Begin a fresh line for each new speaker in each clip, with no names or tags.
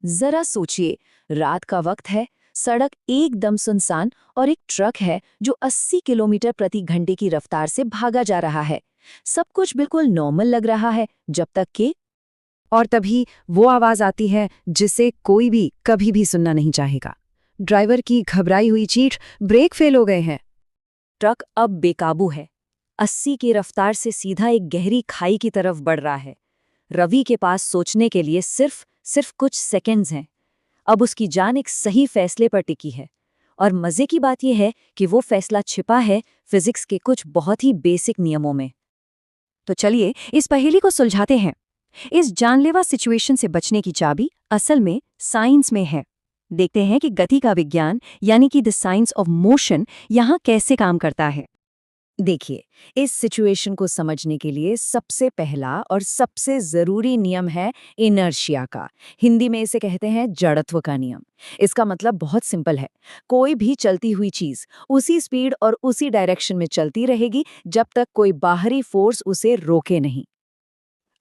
जरा सोचिए, रात का वक्त है, सड़क एकदम सुनसान और एक ट्रक है जो 80 किलोमीटर प्रति घंटे की रफ्तार से भागा जा रहा है। सब कुछ बिल्कुल नॉर्मल लग रहा है जब तक कि
और तभी वो आवाज आती है जिसे कोई भी कभी भी सुनना नहीं चाहेगा। ड्राइवर की घबराई हुई चीख, ब्रेक फेल हो गए हैं।
ट्रक अब बेकाबू है, 80 की रफ्तार से सीधा एक गहरी खाई की तरफ बढ़ रहा है। रवि के पास सोचने के लिए सिर्फ कुछ सेकंड्स हैं। अब उसकी जान एक सही फैसले पर टिकी है। और मजे की बात यह है कि वो फैसला छिपा है फिजिक्स के कुछ बहुत ही बेसिक नियमों में।
तो चलिए इस पहेली को सुलझाते हैं। इस जानलेवा सिचुएशन से बचने की चाबी असल में साइंस में है। देखते हैं कि गति का विज्ञान यानी कि द साइंस ऑफ मोशन यहाँ कैसे काम करता है।
देखिए, इस सिचुएशन को समझने के लिए सबसे पहला और सबसे जरूरी नियम है इनर्शिया का। हिंदी में इसे कहते हैं जड़त्व का नियम। इसका मतलब बहुत सिंपल है। कोई भी चलती हुई चीज उसी स्पीड और उसी डायरेक्शन में चलती रहेगी जब तक कोई बाहरी फोर्स उसे रोके नहीं।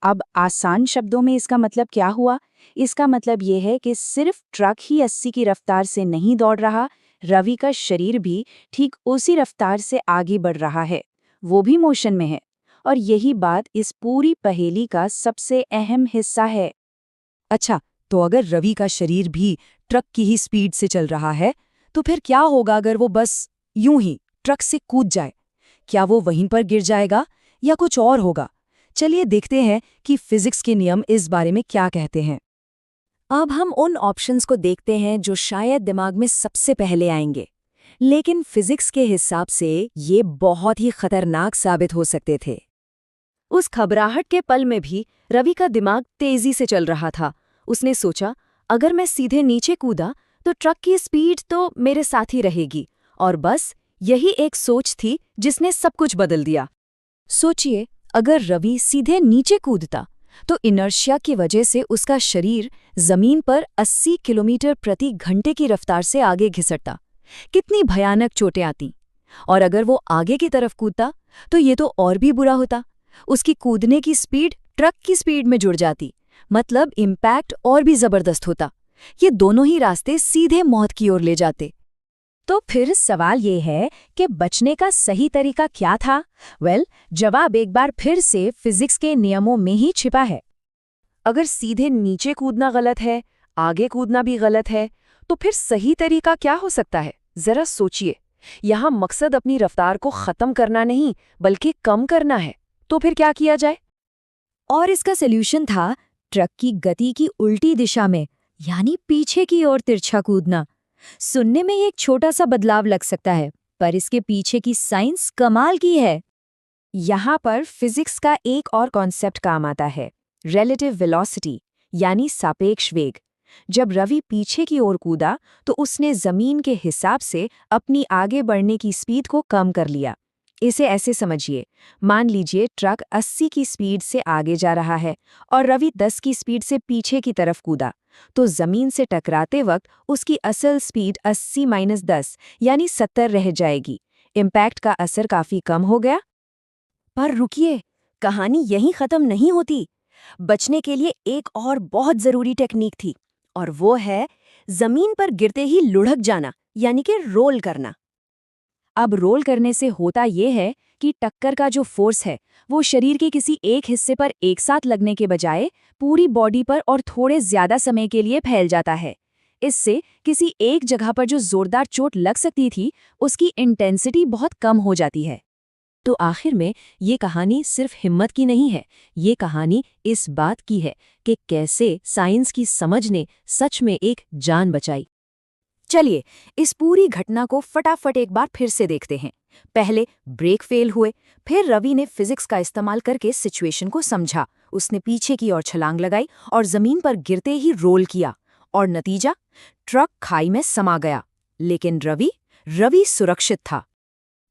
अब आसान शब्दों में इसका मतलब क्या हुआ? इसका मतलब ये है कि सिर्फ ट्रक ही 80 की रफ्तार से नहीं दौड़ रहा, रवि का शरीर भी ठीक उसी रफ्तार से आगे बढ़ रहा है। वो भी मोशन में है। और यही बात इस पूरी पहेली का सबसे अहम हिस्सा है। अच्छा, तो अगर रवि का शरीर भी ट्रक की ही स्पीड से चल रहा है, तो फिर क्या होगा अगर वो बस यूं ही ट्रक से कूद जाए? क्या वो वहीं पर गिर जाएगा या कुछ और होगा? चलिए देखते हैं कि फिजिक्स के नियम इस बारे में क्या कहते हैं।
अब हम उन ऑप्शंस को देखते हैं जो शायद दिमाग में सबसे पहले आएंगे, लेकिन फिजिक्स के हिसाब से ये बहुत ही खतरनाक साबित हो सकते थे।
उस घबराहट के पल में भी रवि का दिमाग तेजी से चल रहा था। उसने सोचा, अगर मैं सीधे नीचे कूदा तो ट्रक की स्पीड तो मेरे साथ ही रहेगी। और बस यही एक सोच थी जिसने सब कुछ बदल दिया। सोचिए, अगर रवि सीधे नीचे कूदता तो इनर्शिया की वजह से उसका शरीर जमीन पर 80 किलोमीटर प्रति घंटे की रफ्तार से आगे घिसटता। कितनी भयानक चोटें आती। और अगर वो आगे की तरफ कूदता तो ये तो और भी बुरा होता। उसकी कूदने की स्पीड ट्रक की स्पीड में जुड़ जाती। मतलब इम्पैक्ट और भी जबरदस्त होता। ये दोनों ही रास्ते सीधे मौत की ओर ले जाते। तो फिर सवाल ये है कि बचने का सही तरीका क्या था? जवाब एक बार फिर से फिजिक्स के नियमों में ही छिपा है। अगर सीधे नीचे कूदना गलत है, आगे कूदना भी गलत है, तो फिर सही तरीका क्या हो सकता है? जरा सोचिए। यहाँ मकसद अपनी रफ्तार को खत्म करना नहीं, बल्कि कम करना है। तो फिर क्या किया जाए?
और इसका सॉल्यूशन था ट्रक की गति की उल्टी दिशा में, यानी पीछे की ओर तिरछा कूदना। सुनने में ये एक छोटा सा बदलाव लग सकता है, पर इसके पीछे की साइंस कमाल की है।
यहाँ पर फिजिक्स का एक और कॉन्सेप्ट काम आता है, रिलेटिव वेलोसिटी यानी सापेक्ष वेग। जब रवि पीछे की ओर कूदा तो उसने जमीन के हिसाब से अपनी आगे बढ़ने की स्पीड को कम कर लिया। इसे ऐसे समझिए, मान लीजिए ट्रक 80 की स्पीड से आगे जा रहा है और रवि 10 की स्पीड से पीछे की तरफ कूदा, तो जमीन से टकराते वक्त उसकी असल स्पीड 80-10 यानी 70 रह जाएगी। इम्पैक्ट का असर काफी कम हो गया। पर रुकिए, कहानी यहीं खत्म नहीं होती। बचने के लिए एक और बहुत जरूरी टेक्निक थी, और वो है जमीन पर गिरते ही लुढ़क जाना, यानी कि रोल करना। अब रोल करने से होता यह है कि टक्कर का जो फोर्स है वो शरीर के किसी एक हिस्से पर एक साथ लगने के बजाय पूरी बॉडी पर और थोड़े ज्यादा समय के लिए फैल जाता है। इससे किसी एक जगह पर जो जोरदार चोट लग सकती थी उसकी इंटेंसिटी बहुत कम हो जाती है। तो आखिर में ये कहानी सिर्फ हिम्मत की नहीं है, ये कहानी इस बात की है कि कैसे साइंस की समझ ने सच में एक जान बचाई। चलिए इस पूरी घटना को फटाफट एक बार फिर से देखते हैं। पहले ब्रेक फेल हुए, फिर रवि ने फिजिक्स का इस्तेमाल करके सिचुएशन को समझा। उसने पीछे की ओर छलांग लगाई और जमीन पर गिरते ही रोल किया, और नतीजा, ट्रक खाई में समा गया। लेकिन रवि सुरक्षित था।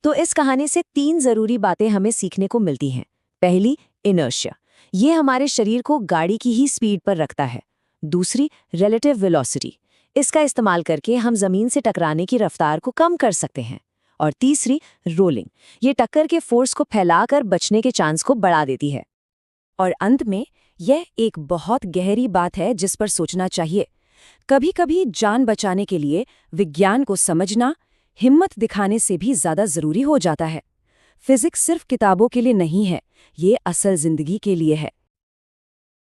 तो इस कहानी से 3 जरूरी बातें हमें सीखने को मिलती हैं। पहली, इनर्शिया, ये हमारे शरीर को गाड़ी की ही स्पीड पर रखता है। दूसरी, रिलेटिव वेलोसिटी, इसका इस्तेमाल करके हम जमीन से टकराने की रफ्तार को कम कर सकते हैं। और तीसरी, रोलिंग, ये टक्कर के फोर्स को फैलाकर बचने के चांस को बढ़ा देती है। और अंत में यह एक बहुत गहरी बात है जिस पर सोचना चाहिए।
कभी-कभी जान बचाने के लिए विज्ञान को समझना, हिम्मत दिखाने से भी ज़्यादा ज़रूरी हो जाता है। फिजिक्स सिर्फ किताबों के लिए नहीं है, ये असल जिंदगी के लिए है।